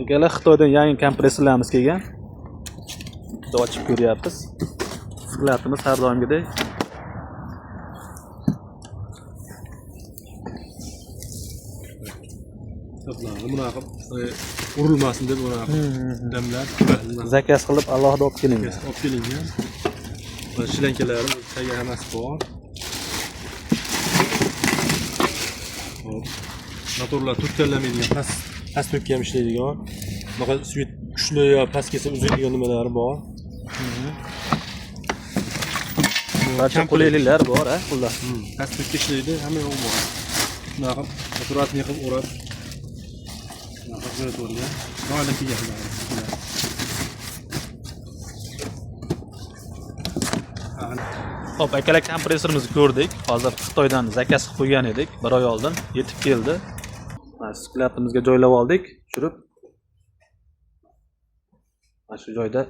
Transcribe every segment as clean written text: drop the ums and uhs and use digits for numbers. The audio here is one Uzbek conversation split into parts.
Akalar Xitoydan yangi kompressorlarimiz kelgan. Bitta ochib ko'ryapmiz. Sklatimiz har doimgidek. Bunaqa urilmasin deb bunaqa damlar Zakaz qilib alohida olib kelingan. olib kelingan. Mana shlankalari tayyor hammasi bor. Hop. Motorlar tutganlamaydigan past to'kka ham ishlaydigan. Bunaqa svet kuchli yo past kelsa uzaydigan nimalari bor. Barcha qulayliklar bor, xullas. Past to'kka ishlaydi, hamma yo'q bor. Bunaqa akkuratni qilib o'rab bo'lgan. Nola kelgan. Xo'p, akalar kompressorimizni ko'rdik. Hozir Xitoydan zakaz qilib qo'ygan edik, 1 oy oldin yetib keldi. Mana sklatimizga joylab oldik, tushirib. Mana shu joyda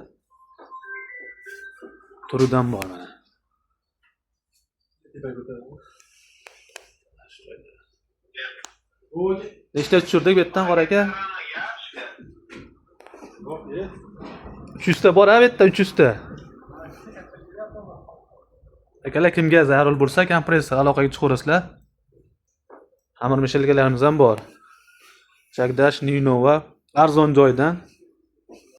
turidan bor mana. Nechta tushirdik bu yerdan qora aka? 300 ta bor, bu yerda 300 ta. Akalar kimga zarur bo'lsa kompressor aloqaga chiqarasizlar. Xamir mishelgalarimiz ham bor. Chagdash, Ninova arzon joydan